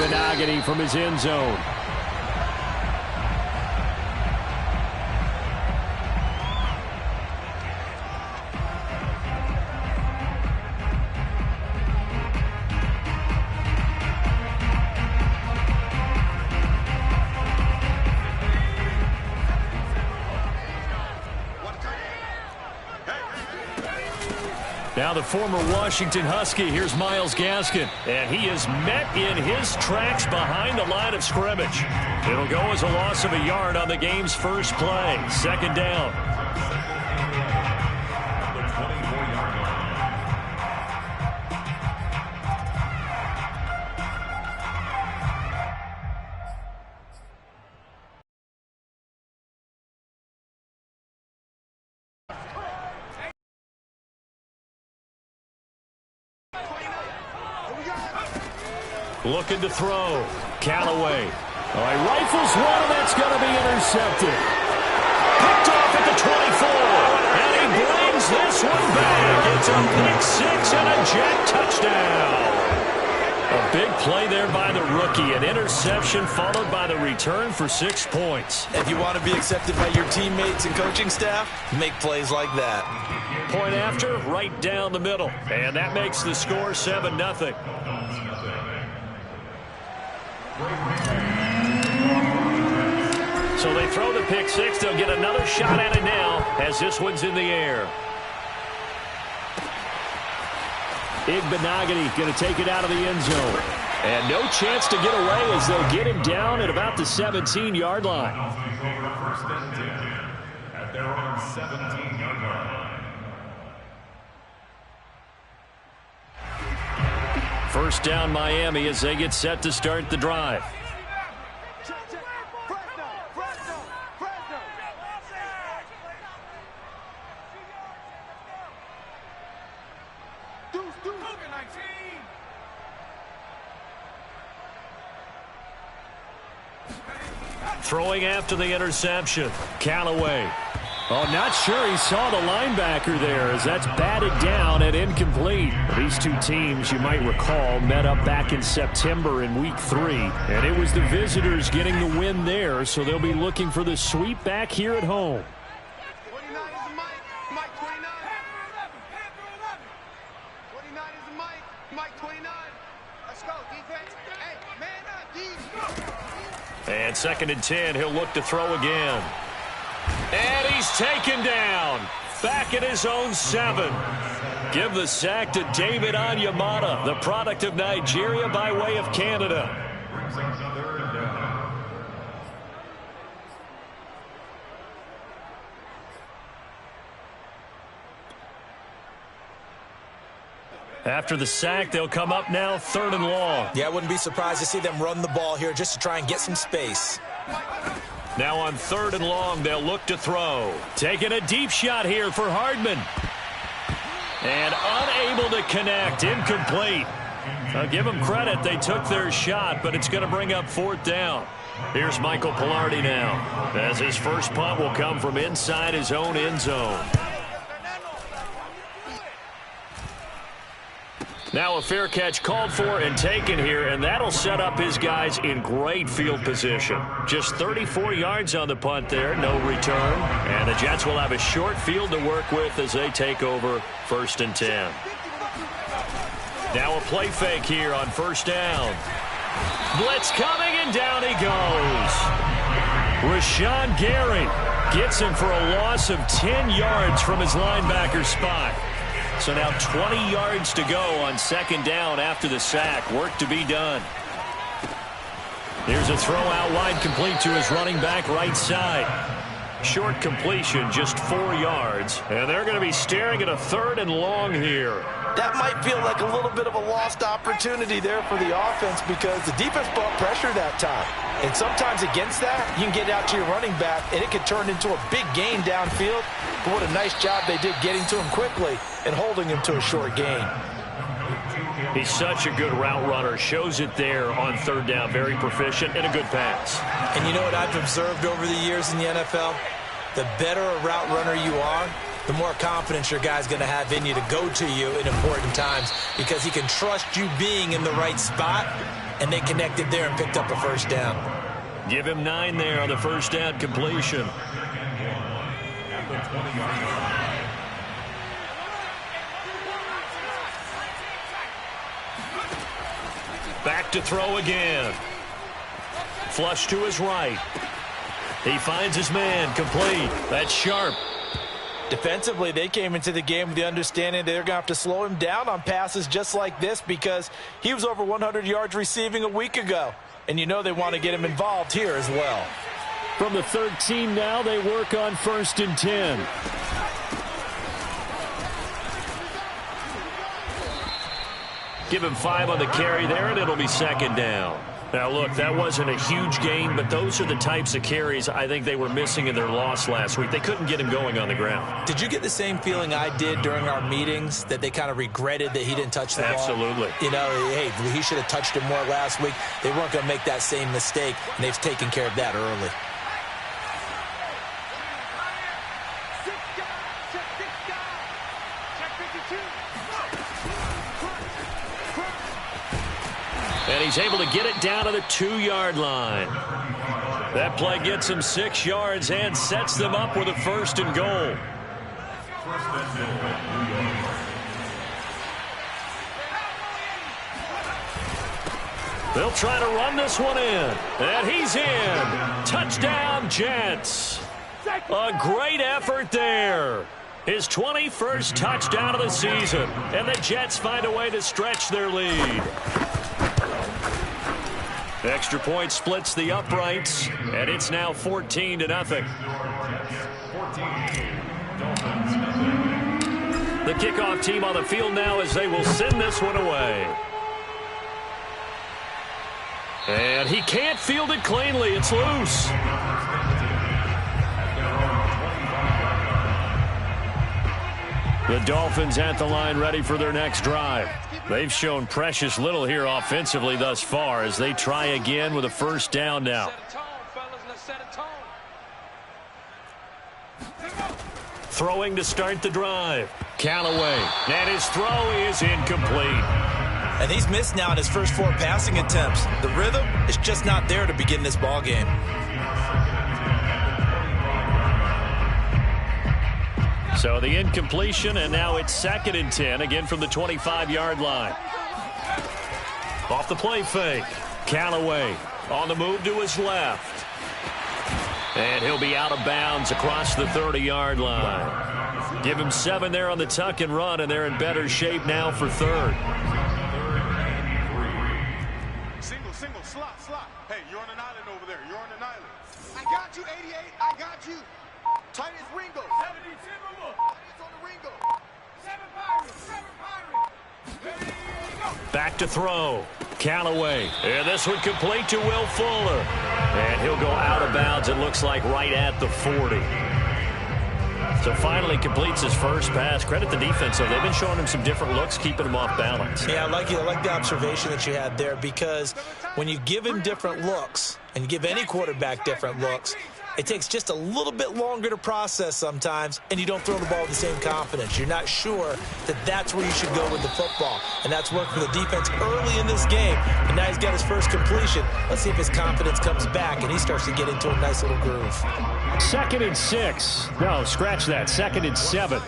Igbenogany from his end zone. Now the former Washington Husky, here's Myles Gaskin. And he is met in his tracks behind the line of scrimmage. It'll go as a loss of a yard on the game's first play. Second down. Looking to throw. Callaway. All right, rifles one, and that's going to be intercepted. Picked off at the 24. And he brings this one back. It's a pick six and a jet touchdown. A big play there by the rookie. An interception followed by the return for 6 points. If you want to be accepted by your teammates and coaching staff, make plays like that. Point after, right down the middle. And that makes the score 7-0. So they throw the pick six. They'll get another shot at it now as this one's in the air. Igbenogany going to take it out of the end zone. And no chance to get away as they'll get him down at about the 17-yard line. At their own 17-yard line. First down Miami as they get set to start the drive. Throwing after the interception. Callaway. Oh, not sure he saw the linebacker there as that's batted down and incomplete. These two teams, you might recall, met up back in September in Week 3. And it was the visitors getting the win there, so they'll be looking for the sweep back here at home. 29 is Mike. Mike 29. 29 is Mike. Mike 29. Let's go, defense. Hey, man up, defense. And 2nd and 10, he'll look to throw again. And he's taken down. Back at his own 7. Give the sack to David Onyemata, the product of Nigeria by way of Canada. After the sack, they'll come up now 3rd and long. Yeah, I wouldn't be surprised to see them run the ball here just to try and get some space. Now on 3rd and long, they'll look to throw. Taking a deep shot here for Hardman. And unable to connect. Incomplete. I'll give them credit. They took their shot, but it's going to bring up 4th down. Here's Michael Pilardi now, as his first punt will come from inside his own end zone. Now a fair catch called for and taken here, and that'll set up his guys in great field position. Just 34 yards on the punt there, no return. And the Jets will have a short field to work with as they take over 1st and 10. Now a play fake here on 1st down. Blitz coming, and down he goes. Rashawn Gary gets him for a loss of 10 yards from his linebacker spot. So now 20 yards to go on 2nd down after the sack. Work to be done. Here's a throw out wide, complete to his running back right side. Short completion, just 4 yards. And they're going to be staring at a 3rd and long here. That might feel like a little bit of a lost opportunity there for the offense because the defense brought pressure that time. And sometimes against that, you can get out to your running back, and it could turn into a big gain downfield. But what a nice job they did getting to him quickly and holding him to a short gain. He's such a good route runner. Shows it there on 3rd down. Very proficient and a good pass. And you know what I've observed over the years in the NFL? The better a route runner you are, the more confidence your guy's going to have in you to go to you in important times because he can trust you being in the right spot and they connected there and picked up a first down. Give him 9 there on the first down completion. Back to throw again. Flush to his right. He finds his man, complete. That's sharp. Defensively, they came into the game with the understanding they're going to have to slow him down on passes just like this because he was over 100 yards receiving a week ago. And you know they want to get him involved here as well. From the 13 now, they work on 1st and 10. Give him 5 on the carry there, and it'll be 2nd down. Now, look, that wasn't a huge gain, but those are the types of carries I think they were missing in their loss last week. They couldn't get him going on the ground. Did you get the same feeling I did during our meetings, that they kind of regretted that he didn't touch the ball? Absolutely. You know, hey, he should have touched it more last week. They weren't going to make that same mistake, and they've taken care of that early. And he's able to get it down to the 2-yard line. That play gets him 6 yards and sets them up with a 1st and goal. They'll try to run this one in. And he's in. Touchdown, Jets. A great effort there. His 21st touchdown of the season. And the Jets find a way to stretch their lead. Extra point splits the uprights, and it's now 14-0. The kickoff team on the field now as they will send this one away. And he can't field it cleanly. It's loose. The Dolphins at the line ready for their next drive. They've shown precious little here offensively thus far as they try again with a 1st down now. Throwing to start the drive. Callaway. And his throw is incomplete. And he's missed now in his first 4 passing attempts. The rhythm is just not there to begin this ball game. So the incompletion, and now it's 2nd and 10, again from the 25-yard line. Off the play fake. Callaway on the move to his left. And he'll be out of bounds across the 30-yard line. Give him 7 there on the tuck and run, and they're in better shape now for 3rd. Single, slot. Hey, you're on an island over there. You're on an island. I got you, 88. I got you. Tight as Ringo. 70 Timberwolf. It's on the Ringo. 7 Pirates. Back to throw. Callaway. And this one complete to Will Fuller. And he'll go out of bounds, it looks like, right at the 40. So finally completes his first pass. Credit the defense, though. They've been showing him some different looks, keeping him off balance. Yeah, I like the observation that you had there, because when you give him different looks, and you give any quarterback different looks, it takes just a little bit longer to process sometimes, and you don't throw the ball with the same confidence. You're not sure that that's where you should go with the football, and that's worked for the defense early in this game. And now he's got his first completion. Let's see if his confidence comes back, and he starts to get into a nice little groove. 2nd and 6. No, scratch that. 2nd and 7.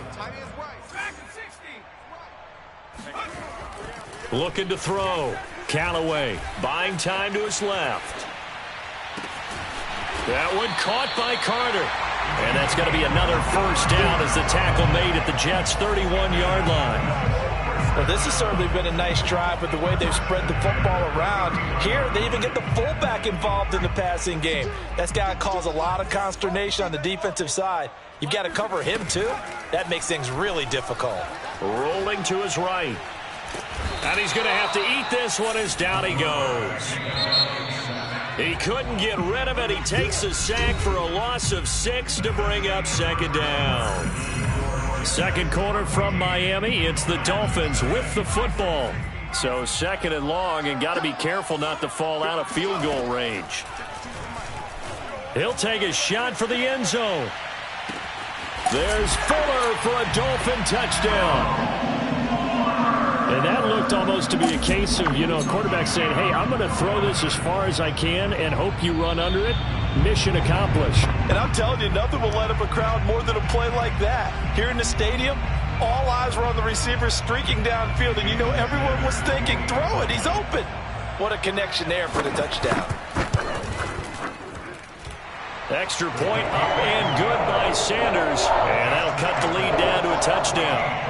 Looking to throw. Callaway buying time to his left. That one caught by Carter. And that's going to be another 1st down as the tackle made at the Jets' 31-yard line. Well, this has certainly been a nice drive with the way they've spread the football around. Here, they even get the fullback involved in the passing game. That's got to cause a lot of consternation on the defensive side. You've got to cover him, too. That makes things really difficult. Rolling to his right. And he's going to have to eat this one as down he goes. He couldn't get rid of it. He takes a sack for a loss of 6 to bring up 2nd down. Second quarter from Miami. It's the Dolphins with the football. So 2nd and long, and got to be careful not to fall out of field goal range. He'll take a shot for the end zone. There's Fuller for a Dolphin touchdown. And that looked almost to be a case of, a quarterback saying, hey, I'm going to throw this as far as I can and hope you run under it. Mission accomplished. And I'm telling you, nothing will light up a crowd more than a play like that. Here in the stadium, all eyes were on the receiver streaking downfield, and everyone was thinking, throw it, he's open. What a connection there for the touchdown. Extra point up and good by Sanders. And that'll cut the lead down to a touchdown.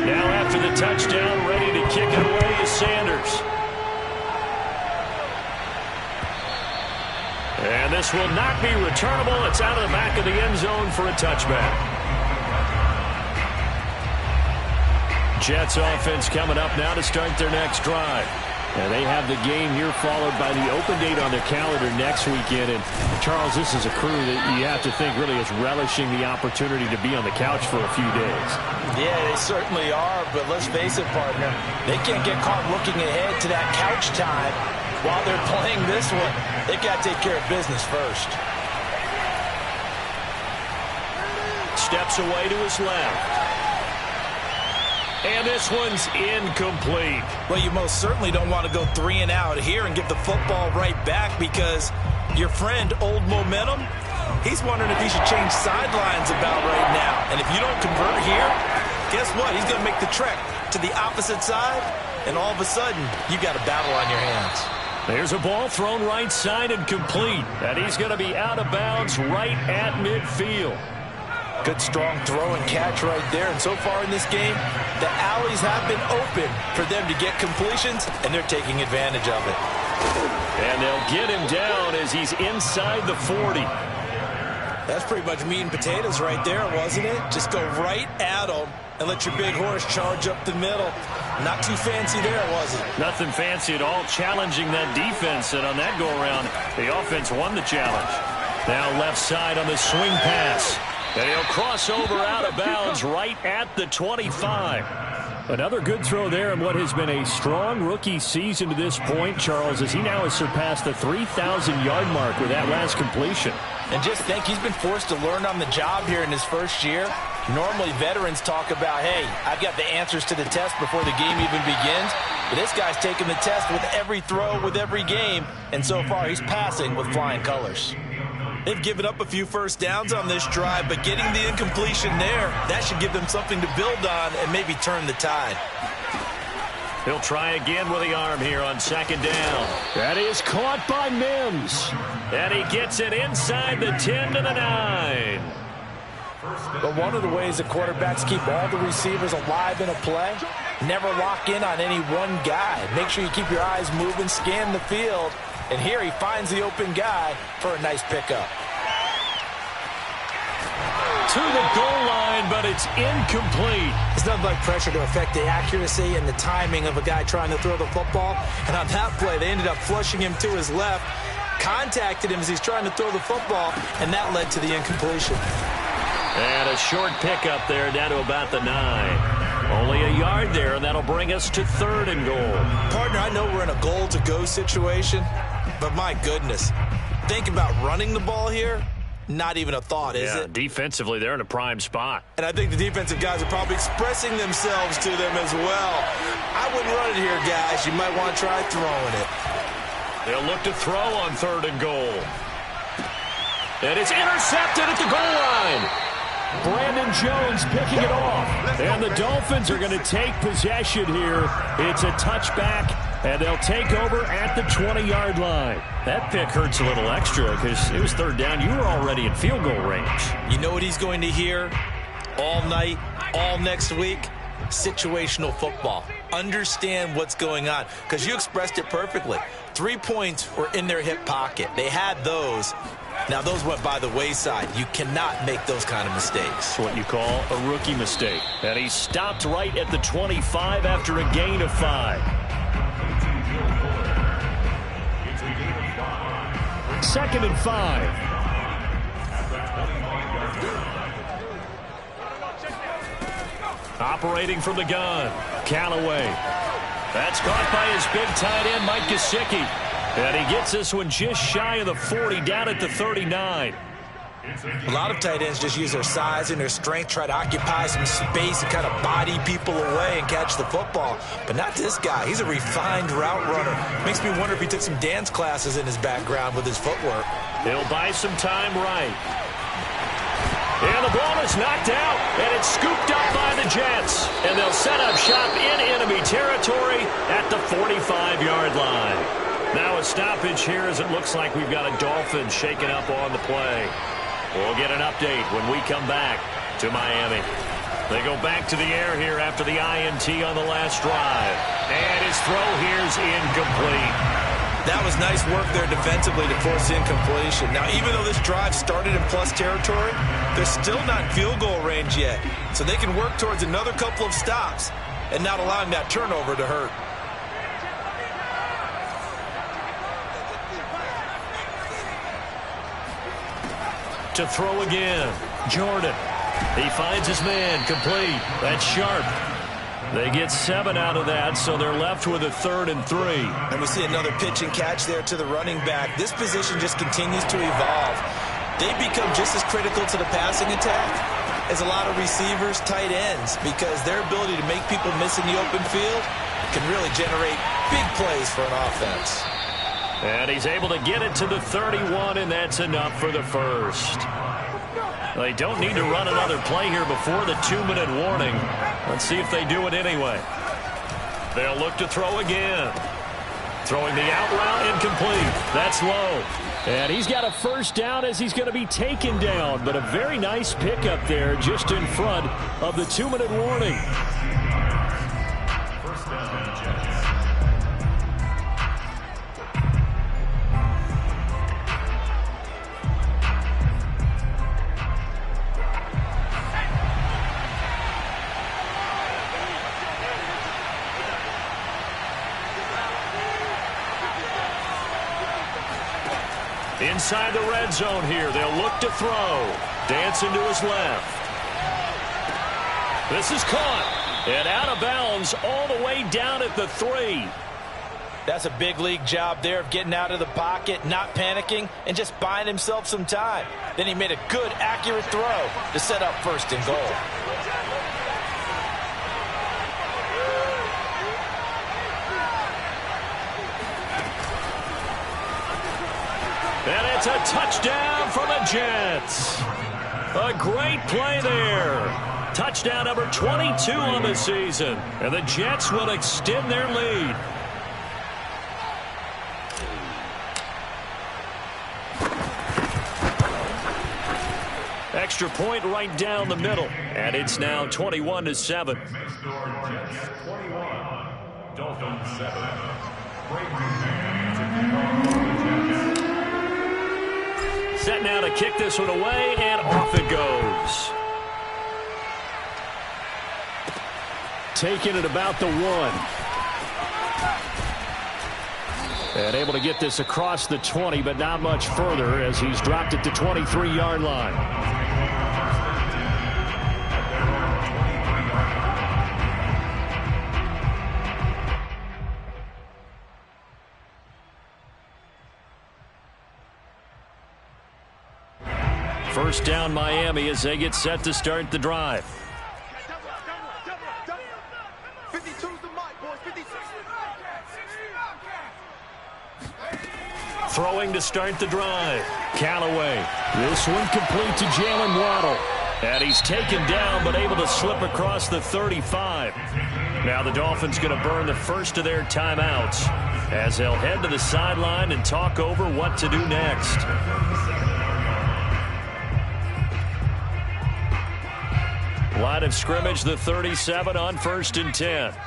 Now after the touchdown, ready to kick it away is Sanders. And this will not be returnable. It's out of the back of the end zone for a touchback. Jets offense coming up now to start their next drive. And they have the game here followed by the open date on their calendar next weekend. And, Charles, this is a crew that you have to think really is relishing the opportunity to be on the couch for a few days. Yeah, they certainly are, but let's face it, partner. They can't get caught looking ahead to that couch time while they're playing this one. They've got to take care of business first. Steps away to his left. And this one's incomplete. Well, you most certainly don't want to go 3 and out here and give the football right back because your friend, Old Momentum, he's wondering if he should change sidelines about right now. And if you don't convert here, guess what? He's going to make the trek to the opposite side, and all of a sudden, you got a battle on your hands. There's a ball thrown right side and complete. And he's going to be out of bounds right at midfield. Good, strong throw and catch right there. And so far in this game, the alleys have been open for them to get completions, and they're taking advantage of it. And they'll get him down as he's inside the 40. That's pretty much meat and potatoes right there, wasn't it? Just go right at him and let your big horse charge up the middle. Not too fancy there, was it? Nothing fancy at all, challenging that defense. And on that go-around, the offense won the challenge. Now left side on the swing pass. And he'll cross over out of bounds right at the 25. Another good throw there in what has been a strong rookie season to this point, Charles, as he now has surpassed the 3,000-yard mark with that last completion. And just think, he's been forced to learn on the job here in his first year. Normally, veterans talk about, hey, I've got the answers to the test before the game even begins. But this guy's taking the test with every throw, with every game. And so far, he's passing with flying colors. They've given up a few first downs on this drive, but getting the incompletion there, that should give them something to build on and maybe turn the tide. He'll try again with the arm here on second down. That is caught by Mims. And he gets it inside the 10 to the 9. But one of the ways the quarterbacks keep all the receivers alive in a play, never lock in on any one guy. Make sure you keep your eyes moving, scan the field. And here he finds the open guy for a nice pickup. To the goal line, but it's incomplete. It's nothing like pressure to affect the accuracy and the timing of a guy trying to throw the football. And on that play, they ended up flushing him to his left, contacted him as he's trying to throw the football, and that led to the incompletion. And a short pickup there down to about the 9. Only a yard there, and that'll bring us to 3rd and goal. Partner, I know we're in a goal-to-go situation, but my goodness, think about running the ball here. Not even a thought, is it? Defensively, they're in a prime spot. And I think the defensive guys are probably expressing themselves to them as well. I wouldn't run it here, guys. You might want to try throwing it. They'll look to throw on 3rd and goal. And it's intercepted at the goal line. Brandon Jones picking it off. And the Dolphins are going to take possession here. It's a touchback, and they'll take over at the 20-yard line. That pick hurts a little extra because it was 3rd down. You were already in field goal range. You know what he's going to hear all night, all next week? Situational football. Understand what's going on, because you expressed it perfectly. 3 points were in their hip pocket. They had those. Now, those went by the wayside. You cannot make those kind of mistakes. It's what you call a rookie mistake. And he stopped right at the 25 after a gain of 5. 2nd and 5. Operating from the gun, Callaway. That's caught by his big tight end, Mike Gesicki. And he gets this one just shy of the 40, down at the 39. A lot of tight ends just use their size and their strength, try to occupy some space and kind of body people away and catch the football. But not this guy. He's a refined route runner. Makes me wonder if he took some dance classes in his background with his footwork. He'll buy some time right. And the ball is knocked out, and it's scooped up by the Jets. And they'll set up shop in enemy territory at the 45-yard line. Now a stoppage here as it looks like we've got a Dolphin shaken up on the play. We'll get an update when we come back to Miami. They go back to the air here after the INT on the last drive. And his throw here's incomplete. That was nice work there defensively to force incompletion. Now, even though this drive started in plus territory, they're still not in field goal range yet. So they can work towards another couple of stops and not allowing that turnover to hurt. To throw again. Jordan. He finds his man. Complete. That's Sharp. They get 7 out of that, so they're left with a 3rd and 3. And we see another pitch and catch there to the running back. This position just continues to evolve. They become just as critical to the passing attack as a lot of receivers, tight ends, because their ability to make people miss in the open field can really generate big plays for an offense. And he's able to get it to the 31, and that's enough for the first. They don't need to run another play here before the 2-minute warning. Let's see if they do it anyway. They'll look to throw again. Throwing the out route, incomplete. That's low. And he's got a first down as he's going to be taken down. But a very nice pickup there just in front of the 2-minute warning. First down, Jets. Inside the red zone here. They'll look to throw. Dancing to his left. This is caught. And out of bounds all the way down at the 3. That's a big league job there of getting out of the pocket, not panicking, and just buying himself some time. Then he made a good, accurate throw to set up 1st and goal. And it's a touchdown for the Jets. A great play there. Touchdown number 22 on the season. And the Jets will extend their lead. Extra point right down the middle. And it's now 21-7. Next door, Jets 21. Dolphins 7. Great man to kick off for the Jets. Set now to kick this one away, and off it goes. Taking it about the 1. And able to get this across the 20, but not much further as he's dropped it to 23-yard line. First down Miami as they get set to start the drive. 52's the mic, boys. 56. Throwing to start the drive. Callaway. This one complete to Jalen Waddle. And he's taken down but able to slip across the 35. Now the Dolphins going to burn the first of their timeouts as they'll head to the sideline and talk over what to do next. Line of scrimmage, the 37 on 1st and 10. Check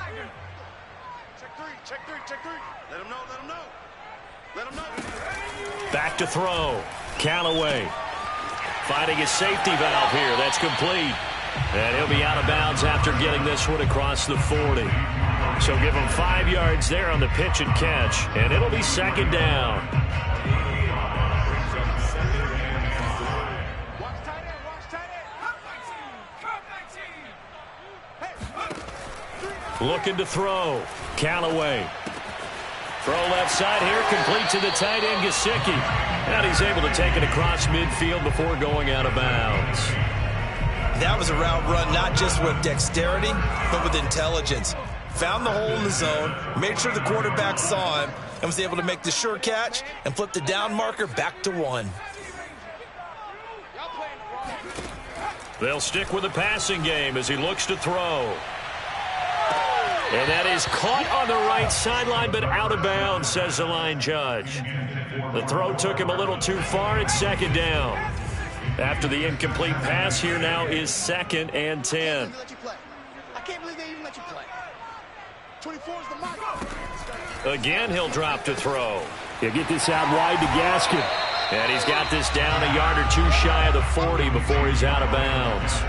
3, check 3, check 3. Let him know, let him know. Let him know. Back to throw. Callaway finding a safety valve here. That's complete. And he'll be out of bounds after getting this one across the 40. So give him 5 yards there on the pitch and catch. And it'll be 2nd down. Looking to throw. Callaway. Throw left side here, complete to the tight end, Gesicki. And he's able to take it across midfield before going out of bounds. That was a route run not just with dexterity, but with intelligence. Found the hole in the zone, made sure the quarterback saw him, and was able to make the sure catch and flip the down marker back to 1. They'll stick with the passing game as he looks to throw. And that is caught on the right sideline, but out of bounds, says the line judge. The throw took him a little too far. It's second down. After the incomplete pass, here now is 2nd and 10. I can't believe they even let you play. 24 is the mark. Again, he'll drop to throw. He'll get this out wide to Gaskin. And he's got this down a yard or two shy of the 40 before he's out of bounds.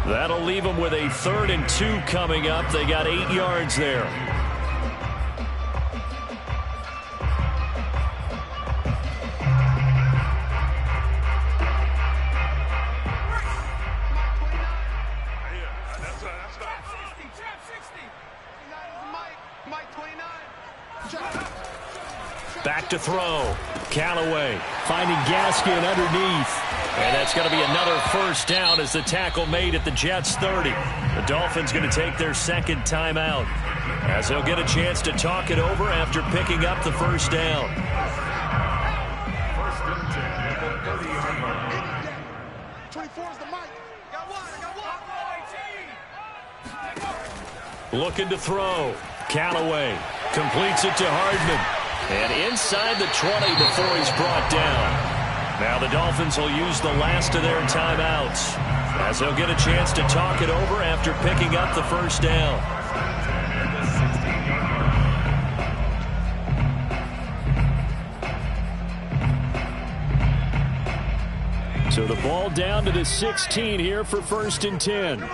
That'll leave them with a 3rd and 2 coming up. They got 8 yards there. Back to throw. Callaway finding Gaskin underneath. And that's going to be another first down as the tackle made at the Jets' 30. The Dolphins going to take their 2nd timeout as they'll get a chance to talk it over after picking up the first down. First and 10 at the 30-yard line. 24 is the mic. Got one. Looking to throw. Callaway completes it to Hardman. And inside the 20 before he's brought down. Now the Dolphins will use the last of their timeouts as they'll get a chance to talk it over after picking up the first down. So the ball down to the 16 here for 1st and 10.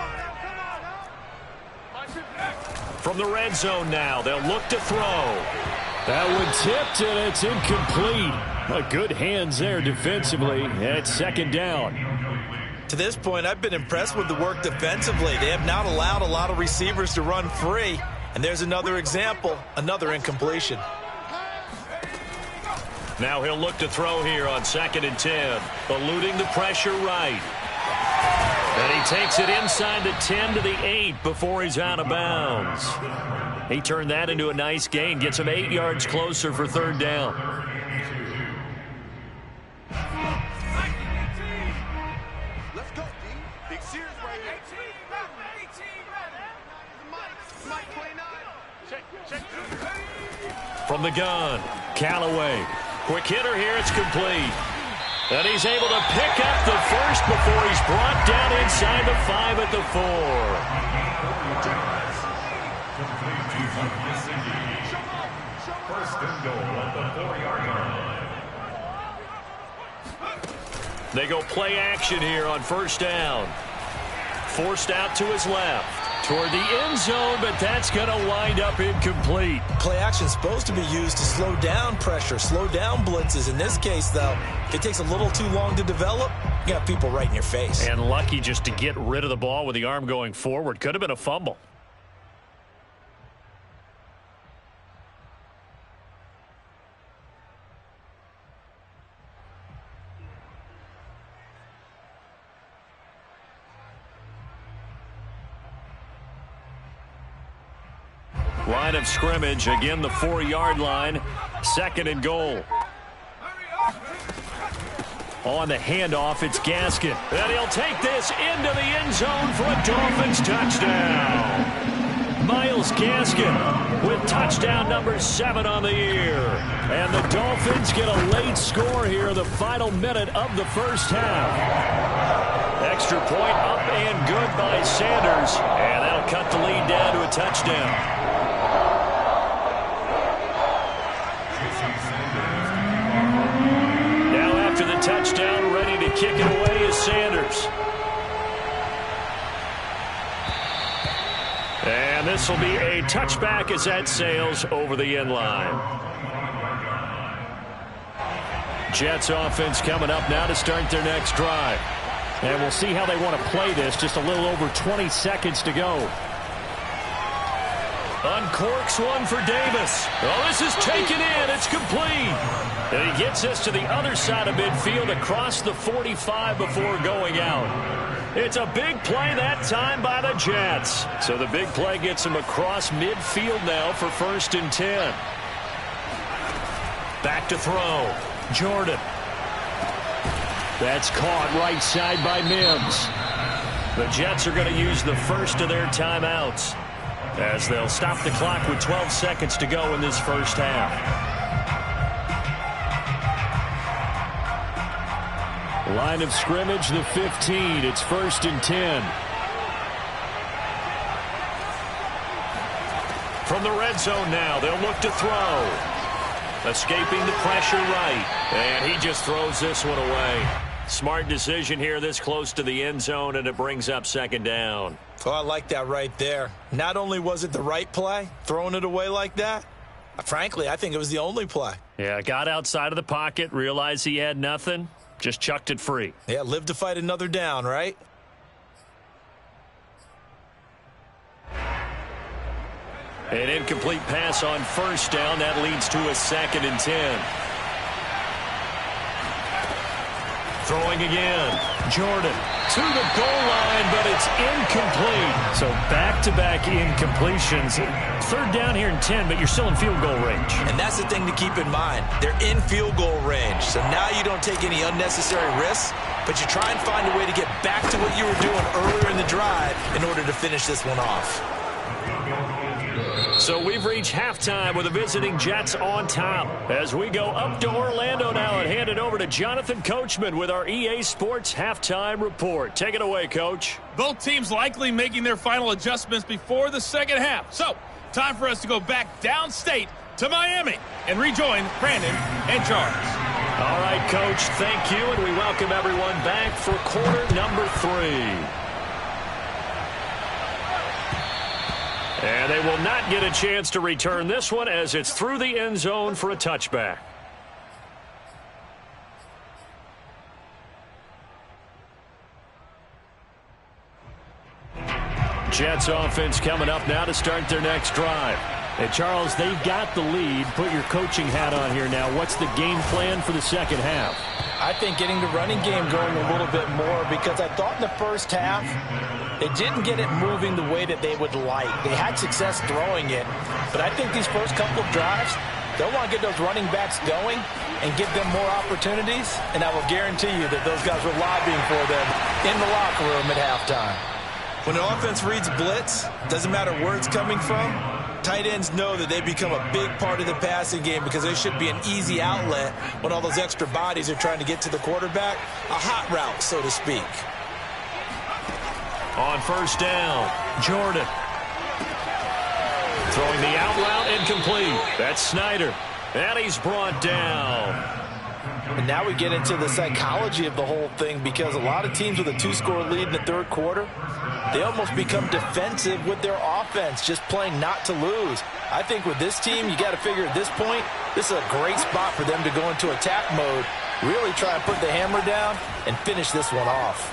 From the red zone now, they'll look to throw. That one tipped, and it's incomplete. Good hands there defensively, and it's 2nd down. To this point, I've been impressed with the work defensively. They have not allowed a lot of receivers to run free. And there's another example, another incompletion. Now he'll look to throw here on 2nd and 10, eluding the pressure right. And he takes it inside the 10 to the 8 before he's out of bounds. He turned that into a nice gain, gets him 8 yards closer for 3rd down. Let's go, D. Big series right here. 18, Mike 29. Check. From the gun, Callaway. Quick hitter here, it's complete. And he's able to pick up the first before he's brought down inside the 5 at the 4. First and goal at the 4-yard line. They go play action here on 1st down. Forced out to his left. Toward the end zone, but that's going to wind up incomplete. Play action is supposed to be used to slow down pressure, slow down blitzes. In this case, though, if it takes a little too long to develop, you got people right in your face. And lucky just to get rid of the ball with the arm going forward. Could have been a fumble. Line of scrimmage, again the 4-yard line, 2nd and goal. On the handoff, it's Gaskin. And he'll take this into the end zone for a Dolphins touchdown. Myles Gaskin with touchdown number 7 on the year. And the Dolphins get a late score here in the final minute of the first half. Extra point up and good by Sanders. And that'll cut the lead down to a touchdown. The touchdown, ready to kick it away is Sanders. And this will be a touchback as that sails over the end line. Jets offense coming up now to start their next drive. And we'll see how they want to play this. Just a little over 20 seconds to go. Uncorks one for Davis. Oh, this is taken in. It's complete. And he gets us to the other side of midfield across the 45 before going out. It's a big play that time by the Jets. So the big play gets him across midfield now for 1st and 10. Back to throw. Jordan. That's caught right side by Mims. The Jets are going to use the first of their timeouts as they'll stop the clock with 12 seconds to go in this first half. Line of scrimmage, the 15. It's 1st and 10. From the red zone now, they'll look to throw. Escaping the pressure right. And he just throws this one away. Smart decision here this close to the end zone, and it brings up 2nd down. Oh, I like that right there. Not only was it the right play, throwing it away like that, frankly, I think it was the only play. Yeah, got outside of the pocket, realized he had nothing, just chucked it free. Yeah, live to fight another down, right? An incomplete pass on 1st down. That leads to a 2nd and 10. Throwing again. Jordan to the goal line, but it's incomplete. So back-to-back incompletions. 3rd down here and 10, but you're still in field goal range. And that's the thing to keep in mind. They're in field goal range. So now you don't take any unnecessary risks, but you try and find a way to get back to what you were doing earlier in the drive in order to finish this one off. So we've reached halftime with the visiting Jets on top. As we go up to Orlando now and hand it over to Jonathan Coachman with our EA Sports Halftime Report. Take it away, Coach. Both teams likely making their final adjustments before the second half. So, time for us to go back downstate to Miami and rejoin Brandon and Charles. All right, Coach, thank you, and we welcome everyone back for quarter number 3. And they will not get a chance to return this one as it's through the end zone for a touchback. Jets offense coming up now to start their next drive. Hey, Charles, they've got the lead. Put your coaching hat on here now. What's the game plan for the second half? I think getting the running game going a little bit more, because I thought in the first half they didn't get it moving the way that they would like. They had success throwing it, but I think these first couple of drives, they'll want to get those running backs going and give them more opportunities, and I will guarantee you that those guys were lobbying for them in the locker room at halftime. When the offense reads blitz, doesn't matter where it's coming from, tight ends know that they become a big part of the passing game because there should be an easy outlet when all those extra bodies are trying to get to the quarterback. A hot route, so to speak. On 1st down, Jordan. Throwing the out route, incomplete. That's Snyder. And he's brought down. And now we get into the psychology of the whole thing, because a lot of teams with a 2-score lead in the 3rd quarter, they almost become defensive with their offense, just playing not to lose. I think with this team, you got to figure at this point, this is a great spot for them to go into attack mode, really try and put the hammer down and finish this one off.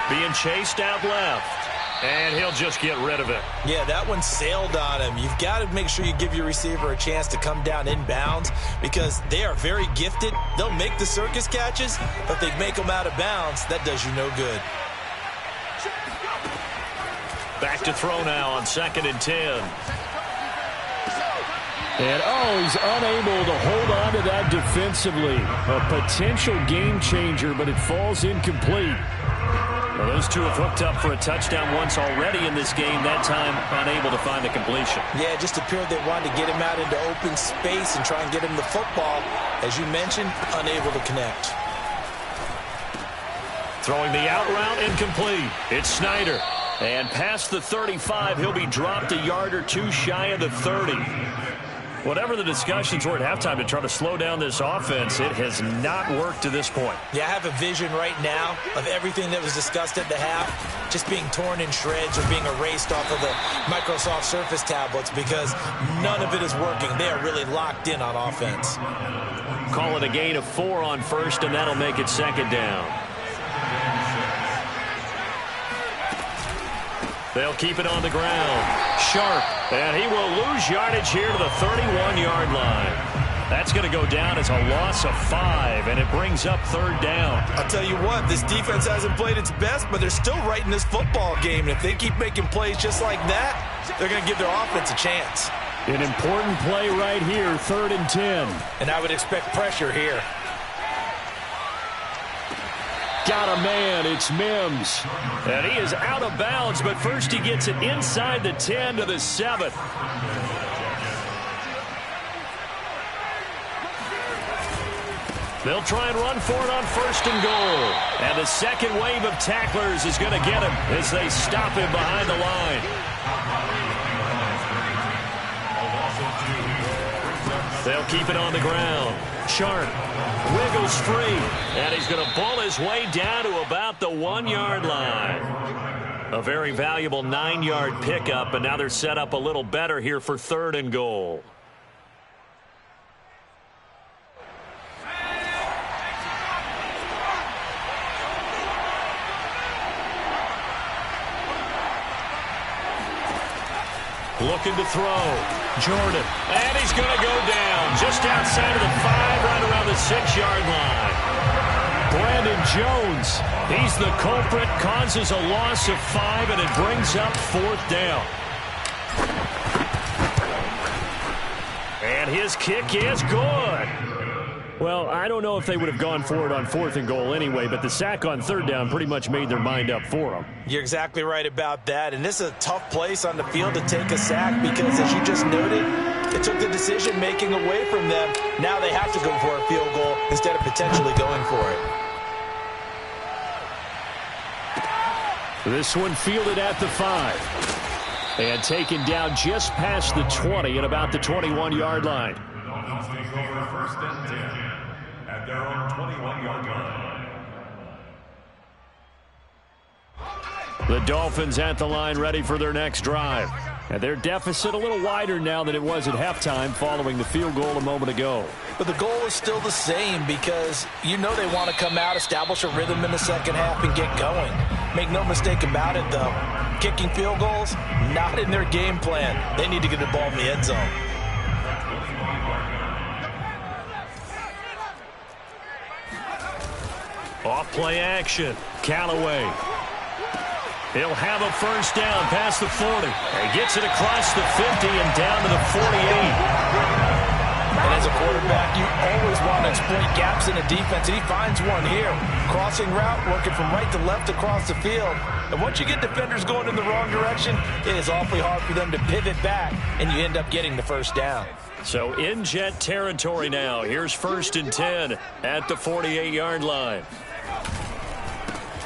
Being chased out left. And he'll just get rid of it. Yeah, that one sailed on him. You've got to make sure you give your receiver a chance to come down inbounds, because they are very gifted. They'll make the circus catches, but they make them out of bounds. That does you no good. Back to throw now on 2nd and 10. And, he's unable to hold on to that defensively. A potential game changer, but it falls incomplete. Well, those two have hooked up for a touchdown once already in this game, that time unable to find a completion. Yeah, it just appeared they wanted to get him out into open space and try and get him the football. As you mentioned, unable to connect. Throwing the out route, incomplete. It's Snyder. And past the 35, he'll be dropped a yard or two shy of the 30. Whatever the discussions were at halftime to try to slow down this offense, it has not worked to this point. Yeah, I have a vision right now of everything that was discussed at the half just being torn in shreds or being erased off of the Microsoft Surface tablets, because none of it is working. They are really locked in on offense. Call it a gain of 4 on 1st, and that'll make it 2nd down. They'll keep it on the ground. Sharp. And he will lose yardage here to the 31-yard line. That's going to go down as a loss of 5, and it brings up third down. I'll tell you what, this defense hasn't played its best, but they're still right in this football game. And if they keep making plays just like that, they're going to give their offense a chance. An important play right here, 3rd and 10. And I would expect pressure here. Got a man, it's Mims. And he is out of bounds, but first he gets it inside the 10 to the 7. They'll try and run for it on 1st and goal. And the second wave of tacklers is going to get him as they stop him behind the line. They'll keep it on the ground. Sharp wiggles free, and he's going to ball his way down to about the 1-yard line. A very valuable 9-yard pickup, and now they're set up a little better here for 3rd and goal. Looking to throw. Jordan. And he's going to go down just outside of the 5, right around the 6-yard line. Brandon Jones. He's the culprit, causes a loss of 5, and it brings up 4th down. And his kick is good. Well, I don't know if they would have gone for it on 4th and goal anyway, but the sack on 3rd down pretty much made their mind up for them. You're exactly right about that, and this is a tough place on the field to take a sack because, as you just noted, it took the decision-making away from them. Now they have to go for a field goal instead of potentially going for it. This one fielded at the 5 and taken down just past the 20 at about the 21-yard line. Dolphins take over 1st and 10 at their own 21-yard line. The Dolphins at the line ready for their next drive. And their deficit a little wider now than it was at halftime following the field goal a moment ago. But the goal is still the same because you know they want to come out, establish a rhythm in the second half, and get going. Make no mistake about it, though. Kicking field goals, not in their game plan. They need to get the ball in the end zone. Off play action. Callaway. He'll have a 1st down past the 40. He gets it across the 50 and down to the 48. And as a quarterback, you always want to exploit gaps in the defense, and he finds one here. Crossing route, working from right to left across the field. And once you get defenders going in the wrong direction, it is awfully hard for them to pivot back, and you end up getting the 1st down. So in jet territory now. Here's 1st and 10 at the 48-yard line.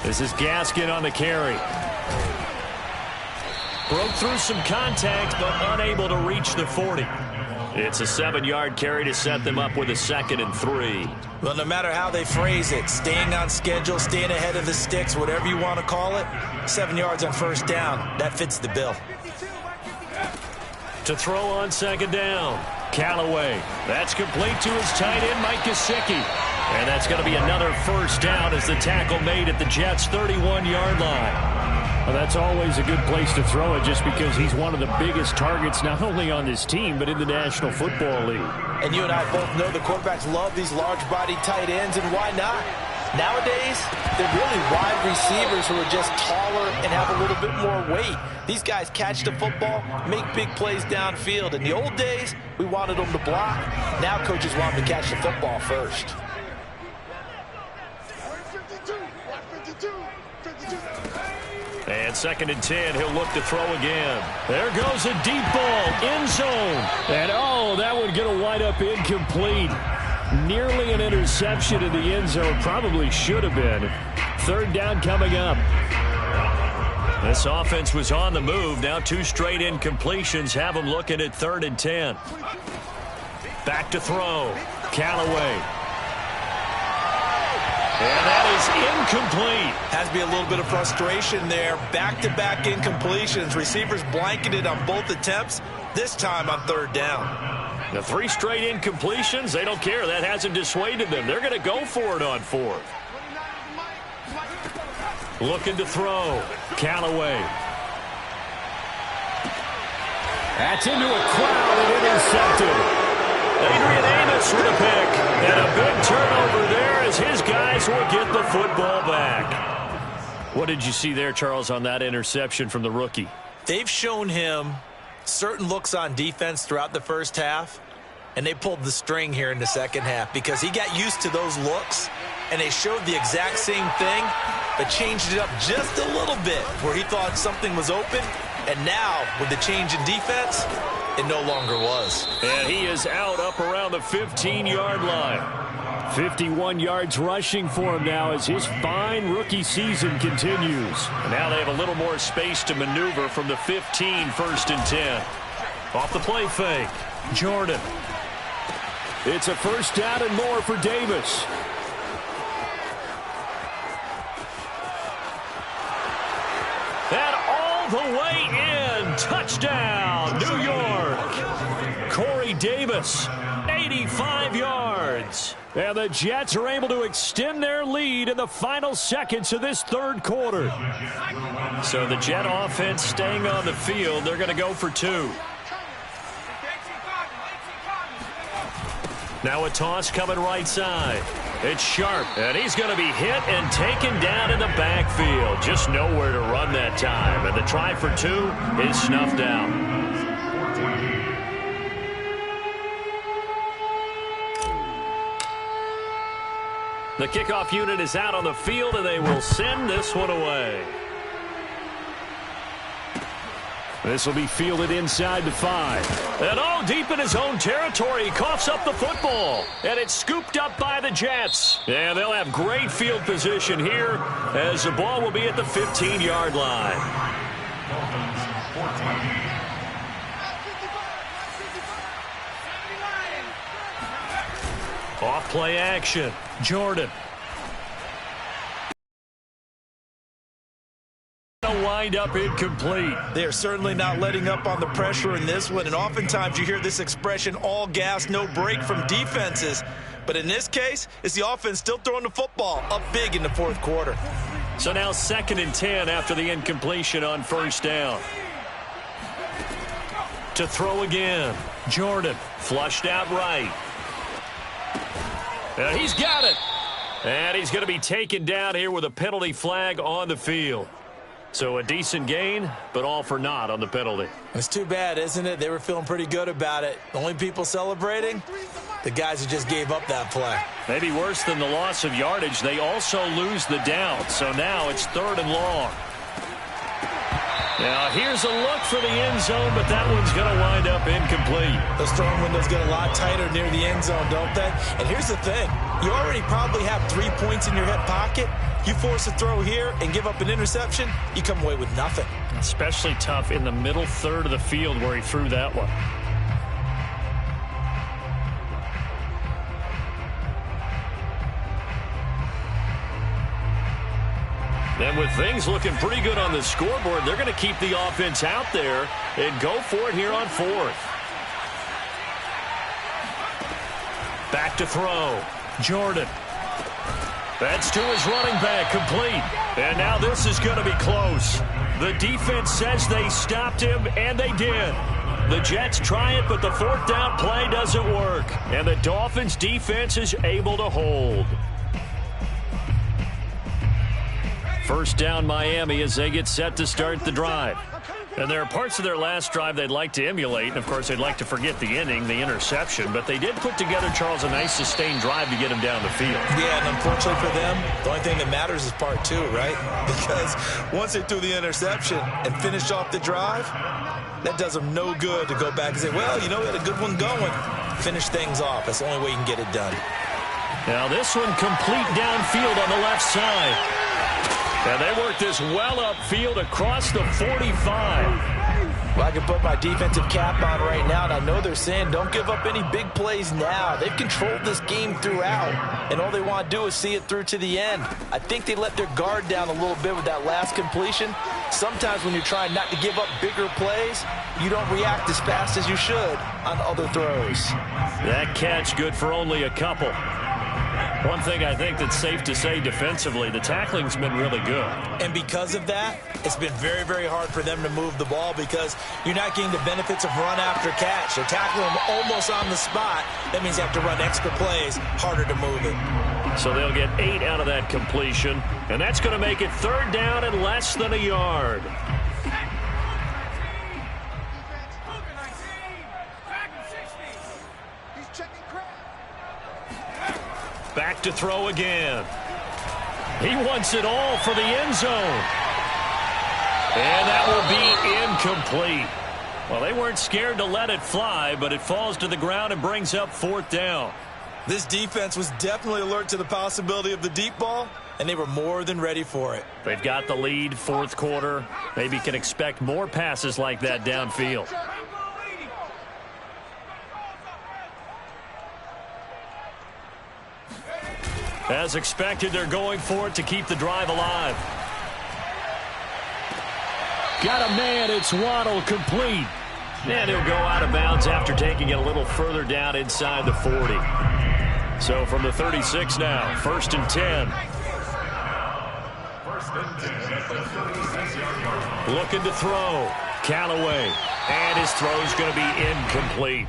This is Gaskin on the carry. Broke through some contact, but unable to reach the 40. It's a 7-yard carry to set them up with a 2nd and 3. Well, no matter how they phrase it, staying on schedule, staying ahead of the sticks, whatever you want to call it, 7 yards on 1st down. That fits the bill. To throw on 2nd down. Callaway. That's complete to his tight end, Mike Gesicki. And that's going to be another 1st down as the tackle made at the Jets' 31-yard line. Well, that's always a good place to throw it just because he's one of the biggest targets not only on this team but in the National Football League. And you and I both know the quarterbacks love these large-bodied tight ends, and why not? Nowadays, they're really wide receivers who are just taller and have a little bit more weight. These guys catch the football, make big plays downfield. In the old days, we wanted them to block. Now coaches want them to catch the football first. And 2nd and 10, he'll look to throw again. There goes a deep ball, end zone. And oh, that one going to wind up incomplete. Nearly an interception in the end zone. Probably should have been. 3rd down coming up. This offense was on the move. Now 2 straight incompletions have them looking at 3rd and 10. Back to throw. Callaway. And that is incomplete. Has to be a little bit of frustration there. Back-to-back incompletions. Receivers blanketed on both attempts, this time on 3rd down. The 3 straight incompletions, they don't care. That hasn't dissuaded them. They're going to go for it on 4th. Looking to throw. Callaway. That's into a crowd and intercepted. Adrian Amos with a pick. And a big turnover there as his guys will get the football back. What did you see there, Charles, on that interception from the rookie? They've shown him certain looks on defense throughout the first half, and they pulled the string here in the second half because he got used to those looks, and they showed the exact same thing, but changed it up just a little bit where he thought something was open, and now with the change in defense, it no longer was. And he is out up around the 15-yard line. 51 yards rushing for him now as his fine rookie season continues. And now they have a little more space to maneuver from the 15, 1st and 10. Off the play fake, Jordan. It's a first down and more for Davis. And all the way in. Touchdown, New York. Corey Davis, 85 yards. And the Jets are able to extend their lead in the final seconds of this third quarter. So the Jet offense staying on the field. They're going to go for 2. Now a toss coming right side. It's Sharp, and he's going to be hit and taken down in the backfield. Just nowhere to run that time. And the try for 2 is snuffed out. The kickoff unit is out on the field, and they will send this one away. This will be fielded inside the 5. And all deep in his own territory, he coughs up the football. And it's scooped up by the Jets. And they'll have great field position here as the ball will be at the 15-yard line. Off play action. Jordan. Wind up incomplete. They're certainly not letting up on the pressure in this one, and oftentimes you hear this expression, all gas, no break from defenses. But in this case, it's the offense still throwing the football up big in the fourth quarter. So now 2nd and 10 after the incompletion on first down. To throw again. Jordan flushed out right. And he's got it. And he's going to be taken down here with a penalty flag on the field. So a decent gain, but all for naught on the penalty. It's too bad, isn't it? They were feeling pretty good about it. The only people celebrating, the guys who just gave up that play. Maybe worse than the loss of yardage, they also lose the down. So now it's 3rd and long. Now here's a look for the end zone, but that one's going to wind up incomplete. Those throwing windows get a lot tighter near the end zone, don't they? And here's the thing. You already probably have 3 points in your hip pocket. You force a throw here and give up an interception, you come away with nothing. Especially tough in the middle third of the field where he threw that one. And with things looking pretty good on the scoreboard, they're going to keep the offense out there and go for it here on 4th. Back to throw. Jordan. That's to his running back, complete. And now this is going to be close. The defense says they stopped him, and they did. The Jets try it, but the 4th down play doesn't work. And the Dolphins' defense is able to hold. First down Miami as they get set to start the drive. And there are parts of their last drive they'd like to emulate. And, of course, they'd like to forget the inning, the interception. But they did put together, Charles, a nice sustained drive to get him down the field. Yeah, and unfortunately for them, the only thing that matters is part 2, right? Because once they threw the interception and finished off the drive, that does them no good to go back and say, well, you know, we had a good one going. Finish things off. That's the only way you can get it done. Now this one complete downfield on the left side. And they work this well upfield across the 45. Well, I can put my defensive cap on right now, and I know they're saying don't give up any big plays now. They've controlled this game throughout, and all they want to do is see it through to the end. I think they let their guard down a little bit with that last completion. Sometimes when you're trying not to give up bigger plays, you don't react as fast as you should on other throws. That catch good for only a couple. One thing I think that's safe to say defensively, the tackling's been really good. And because of that, it's been very, very hard for them to move the ball because you're not getting the benefits of run after catch. They're tackling them almost on the spot. That means you have to run extra plays, harder to move it. So they'll get 8 out of that completion, and that's going to make it 3rd down and less than a yard. Back to throw again. He wants it all for the end zone. And that will be incomplete. Well, they weren't scared to let it fly, but it falls to the ground and brings up 4th down. This defense was definitely alert to the possibility of the deep ball, and they were more than ready for it. They've got the lead, 4th quarter. Maybe can expect more passes like that downfield. As expected, they're going for it to keep the drive alive. Got a man, it's Waddle, complete. And he'll go out of bounds after taking it a little further down inside the 40. So from the 36 now, 1st and 10. Looking to throw. Callaway. And his throw's going to be incomplete.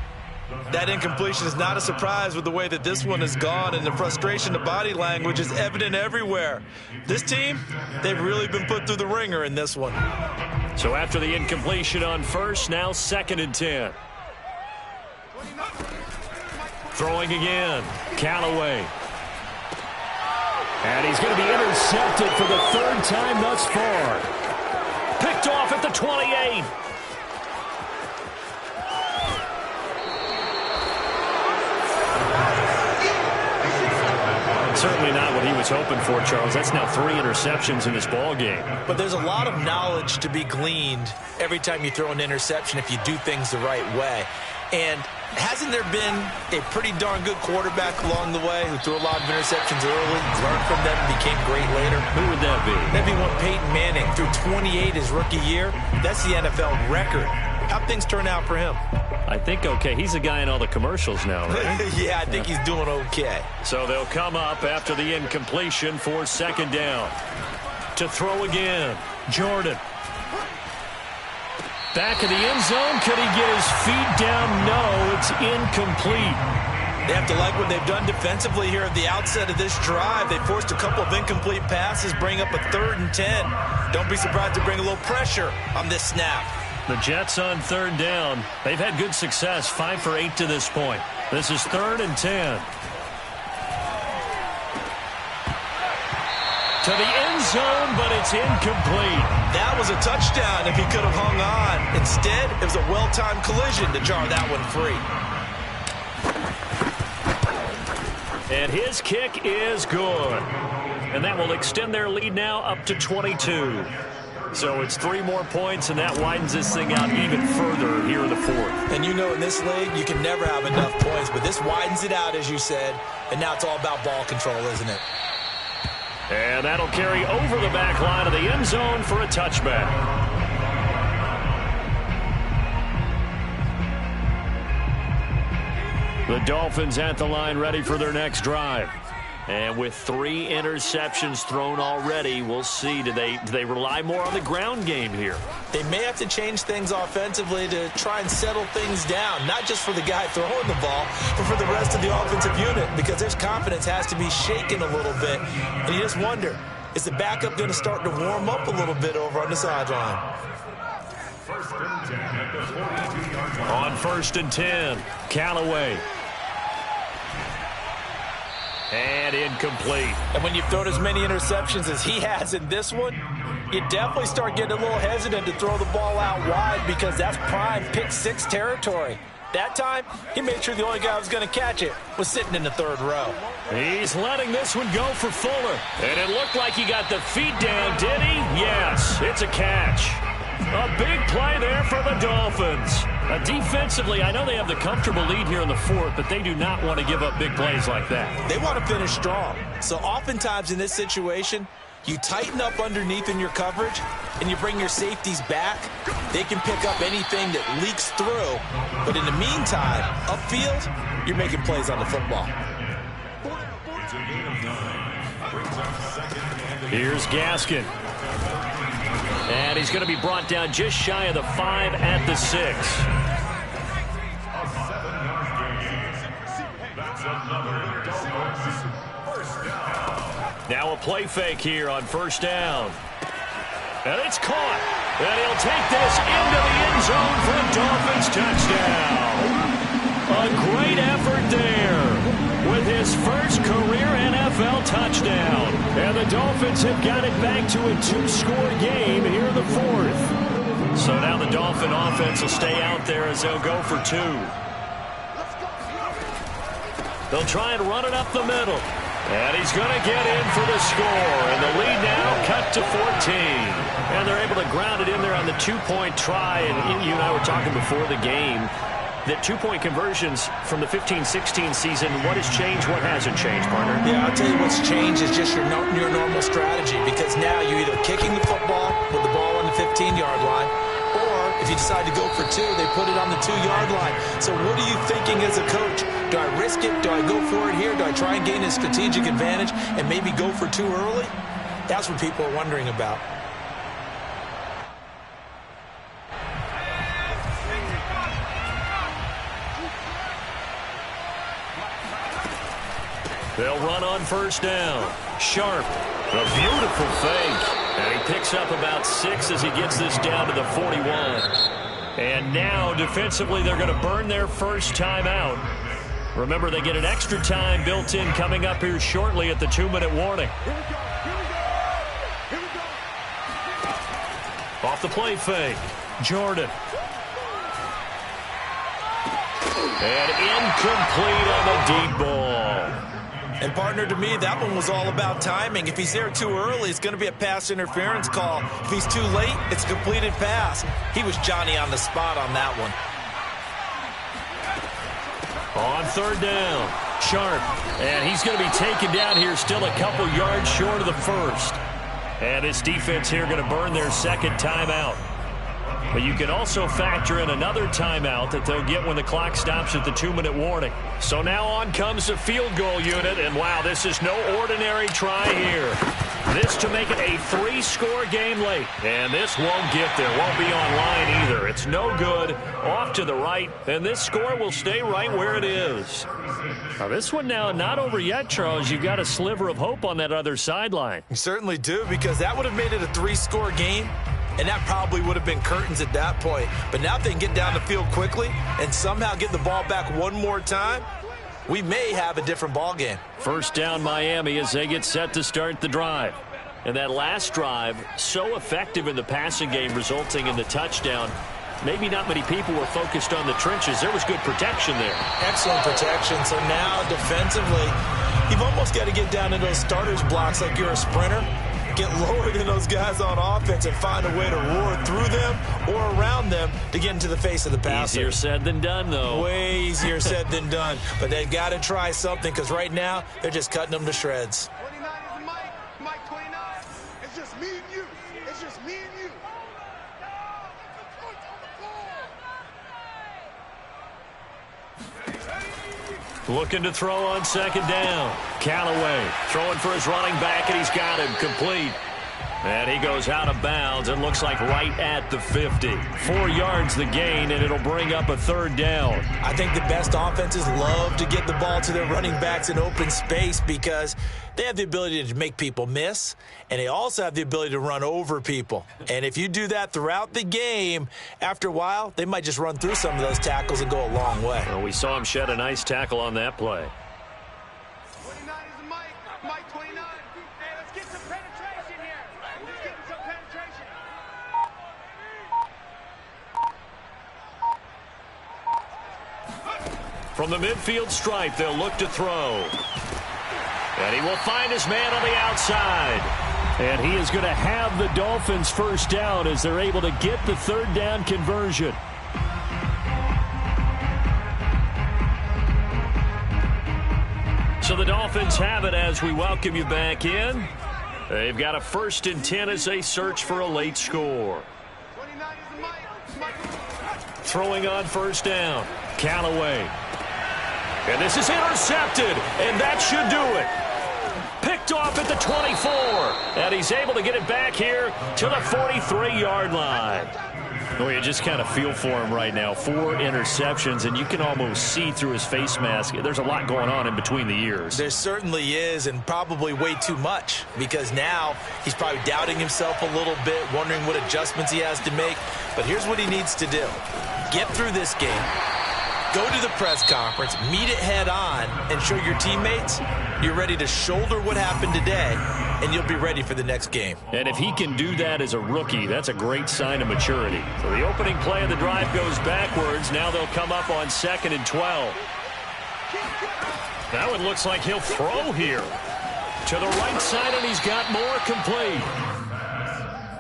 That incompletion is not a surprise with the way that this one has gone, and the frustration, the body language is evident everywhere. This team, they've really been put through the ringer in this one. So after the incompletion on 1st, now 2nd and 10. Throwing again. Callaway. And he's going to be intercepted for the 3rd time thus far. Picked off at the 28. Certainly not what he was hoping for, Charles. That's now 3 interceptions in this ball game. But there's a lot of knowledge to be gleaned every time you throw an interception if you do things the right way. And hasn't there been a pretty darn good quarterback along the way who threw a lot of interceptions early, learned from them, and became great later? Who would that be? That'd be one Peyton Manning. Threw 28 his rookie year. That's the NFL record. How'd things turn out for him? I think okay. He's a guy in all the commercials now, right? Yeah, I think he's doing okay. So they'll come up after the incompletion for 2nd down. To throw again. Jordan. Back of the end zone. Could he get his feet down? No, it's incomplete. They have to like what they've done defensively here at the outset of this drive. They forced a couple of incomplete passes, bring up a 3rd and 10. Don't be surprised to bring a little pressure on this snap. The Jets on 3rd down. They've had good success, 5 for 8 to this point. This is 3rd and 10. To the end zone, but it's incomplete. That was a touchdown if he could have hung on. Instead, it was a well-timed collision to jar that one free. And his kick is good. And that will extend their lead now up to 22. So it's 3 more points, and that widens this thing out even further here in the 4th. And you know in this league, you can never have enough points, but this widens it out, as you said, and now it's all about ball control, isn't it? And that'll carry over the back line of the end zone for a touchback. The Dolphins at the line ready for their next drive. And with 3 interceptions thrown already, we'll see. Do they rely more on the ground game here? They may have to change things offensively to try and settle things down, not just for the guy throwing the ball, but for the rest of the offensive unit, because their confidence has to be shaken a little bit. And you just wonder, is the backup going to start to warm up a little bit over on the sideline? On 1st and 10, Callaway. And incomplete. And when you've thrown as many interceptions as he has in this one, you definitely start getting a little hesitant to throw the ball out wide because that's prime pick-6 territory. That time, he made sure the only guy who was going to catch it was sitting in the 3rd row. He's letting this one go for Fuller. And it looked like he got the feet down, did he? Yes, it's a catch. A big play there for the Dolphins. Defensively, I know they have the comfortable lead here in the 4th, but they do not want to give up big plays like that. They want to finish strong. So oftentimes in this situation, you tighten up underneath in your coverage, and you bring your safeties back. They can pick up anything that leaks through. But in the meantime, upfield, you're making plays on the football. It's a gain of 9. Brings up second and Here's Gaskin. And he's going to be brought down just shy of the 5 at the 6. a 7-yard gain. That's another Dolphins first down. Now a play fake here on first down. And it's caught. And he'll take this into the end zone for a Dolphins touchdown. A great effort there with his first career NFL touchdown. And the Dolphins have got it back to a 2-score game here in the 4th. So now the Dolphin offense will stay out there as they'll go for 2. They'll try and run it up the middle. And he's going to get in for the score. And the lead now cut to 14. And they're able to ground it in there on the 2-point try. And you and I were talking before the game that 2-point conversions from the 15-16 season, what has changed, what hasn't changed, partner? Yeah, I'll tell you what's changed is just your normal strategy, because now you're either kicking the football with the ball on the 15-yard line, or if you decide to go for 2, they put it on the 2-yard line. So what are you thinking as a coach? Do I risk it? Do I go for it here? Do I try and gain a strategic advantage and maybe go for 2 early? That's what people are wondering about. They'll run on first down. Sharp. A beautiful fake. And he picks up about 6 as he gets this down to the 41. And now, defensively, they're going to burn their first timeout. Remember, they get an extra time built in coming up here shortly at the 2-minute warning. Off the play fake. Jordan. And incomplete on the deep ball. And, partner, to me, that one was all about timing. If he's there too early, it's going to be a pass interference call. If he's too late, it's a completed pass. He was Johnny on the spot on that one. On third down, Sharp. And he's going to be taken down here still a couple yards short of the first. And this defense here going to burn their second timeout. But you can also factor in another timeout that they'll get when the clock stops at the 2-minute warning. So now on comes the field goal unit, and wow, this is no ordinary try here. This to make it a 3-score game late. And this won't get there, won't be online either. It's no good, off to the right, and this score will stay right where it is. Now this one now not over yet, Charles. You've got a sliver of hope on that other sideline. You certainly do, because that would have made it a 3-score game. And that probably would have been curtains at that point. But now if they can get down the field quickly and somehow get the ball back one more time, we may have a different ball game. First down Miami as they get set to start the drive. And that last drive, so effective in the passing game, resulting in the touchdown. Maybe not many people were focused on the trenches. There was good protection there. Excellent protection. So now defensively, you've almost got to get down to those starters blocks like you're a sprinter. Get lower than those guys on offense and find a way to roar through them or around them to get into the face of the passer. Easier said than done, though. Way easier said than done. But they've got to try something, because right now they're just cutting them to shreds. 29 is Mike 29. It's just me and you. It's just me and you. Looking to throw on second down. Callaway throwing for his running back, and he's got him complete. And he goes out of bounds, and looks like right at the 50. 4 yards the gain, and it'll bring up a third down. I think the best offenses love to get the ball to their running backs in open space, because they have the ability to make people miss, and they also have the ability to run over people. And if you do that throughout the game, after a while, they might just run through some of those tackles and go a long way. Well, we saw him shed a nice tackle on that play. 29 is Mike 29. Hey, let's get some penetration here. Let's get some penetration. From the midfield stripe, they'll look to throw. And he will find his man on the outside. And he is going to have the Dolphins first down as they're able to get the third down conversion. So the Dolphins have it as we welcome you back in. They've got a 1st and 10 as they search for a late score. 29 is Mike. Throwing on first down. Callaway. And this is intercepted, and that should do it. Picked off at the 24. And he's able to get it back here to the 43-yard line. Well, you just kind of feel for him right now. 4 interceptions, and you can almost see through his face mask. There's a lot going on in between the ears. There certainly is, and probably way too much, because now he's probably doubting himself a little bit, wondering what adjustments he has to make. But here's what he needs to do. Get through this game, go to the press conference, meet it head on, and show your teammates you're ready to shoulder what happened today, and you'll be ready for the next game. And if he can do that as a rookie, that's a great sign of maturity. So the opening play of the drive goes backwards. Now they'll come up on 2nd and 12. Now it looks like he'll throw here. To the right side, and he's got more complete.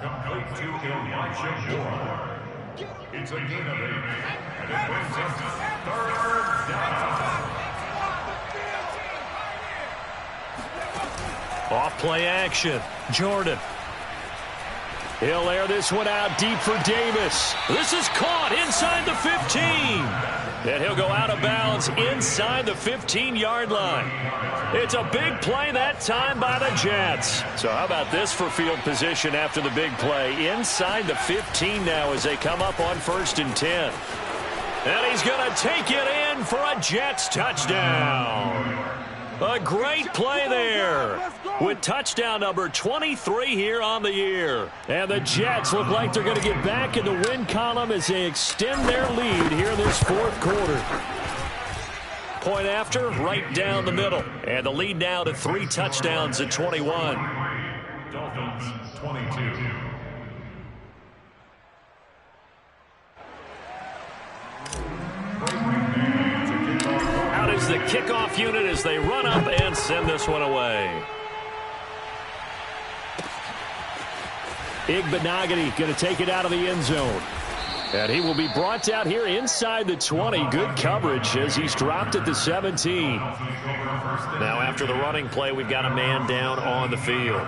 Complete to Elijah Moore. It's a gain of 8, and it brings us 3rd down. Off-play action. Jordan. He'll air this one out deep for Davis. This is caught inside the 15. And he'll go out of bounds inside the 15-yard line. It's a big play that time by the Jets. So how about this for field position after the big play? Inside the 15 now as they come up on 1st and 10. And he's going to take it in for a Jets touchdown. A great play there with touchdown number 23 here on the year. And the Jets look like they're going to get back in the win column as they extend their lead here in this 4th quarter. Point after, right down the middle. And the lead now to 3 touchdowns at 21. Dolphins 22. Out is the kickoff unit as they run up and send this one away. Igbenogany going to take it out of the end zone. And he will be brought down here inside the 20. Good coverage as he's dropped at the 17. Now after the running play, we've got a man down on the field.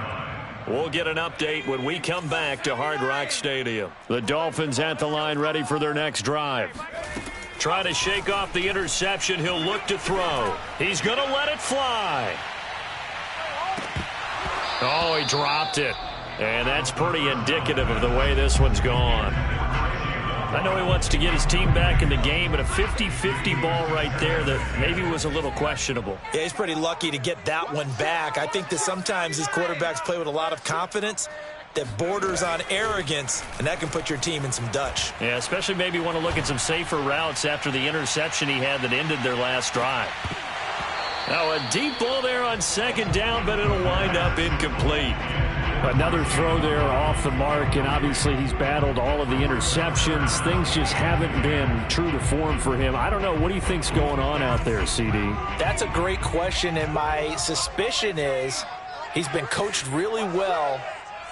We'll get an update when we come back to Hard Rock Stadium. The Dolphins at the line ready for their next drive. Trying to shake off the interception. He'll look to throw. He's going to let it fly. Oh, he dropped it. And that's pretty indicative of the way this one's gone. I know he wants to get his team back in the game, but a 50-50 ball right there that maybe was a little questionable. Yeah, he's pretty lucky to get that one back. I think that sometimes these quarterbacks play with a lot of confidence that borders on arrogance, and that can put your team in some Dutch. Yeah, especially maybe want to look at some safer routes after the interception he had that ended their last drive. Now a deep ball there on 2nd down, but it'll wind up incomplete. Another throw there off the mark, and obviously he's battled all of the interceptions. Things just haven't been true to form for him. I don't know. What do you think's going on out there, CD? That's a great question, and my suspicion is he's been coached really well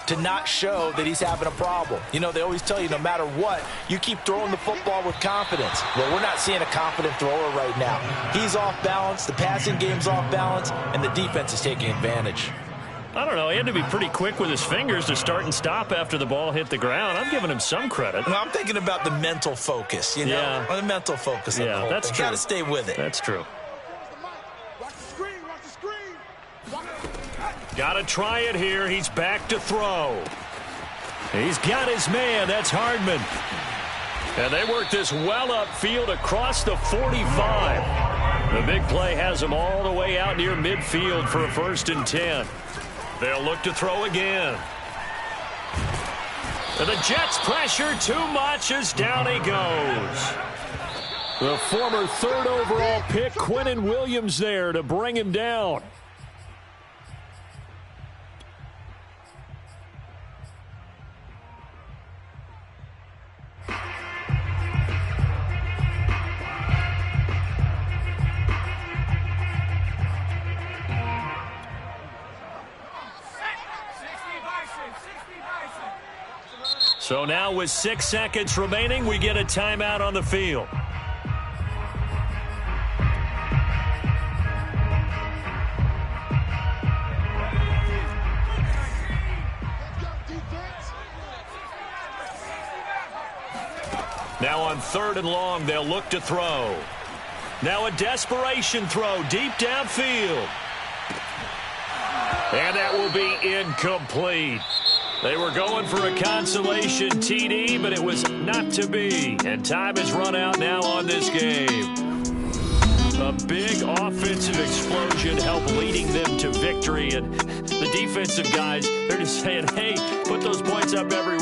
to not show that he's having a problem. You know, they always tell you no matter what, you keep throwing the football with confidence. Well, we're not seeing a confident thrower right now. He's off balance, the passing game's off balance, and the defense is taking advantage. I don't know. He had to be pretty quick with his fingers to start and stop after the ball hit the ground. I'm giving him some credit. Well, I'm thinking about the mental focus, you know? Yeah. The mental focus of the whole that's thing. true. Got to stay with it. That's true. Watch the screen, watch the screen. Got to try it here. He's back to throw. He's got his man. That's Hardman. And they work this well upfield across the 45. The big play has him all the way out near midfield for a 1st and 10. They'll look to throw again. And the Jets pressure too much as down he goes. The former 3rd overall pick, Quinnen Williams, there to bring him down. So now with 6 seconds remaining, we get a timeout on the field. Now on 3rd and long, they'll look to throw. Now a desperation throw deep downfield. And that will be incomplete. They were going for a consolation TD, but it was not to be. And time has run out now on this game. A big offensive explosion helped leading them to victory. And the defensive guys, they're just saying, hey, put those points up every week.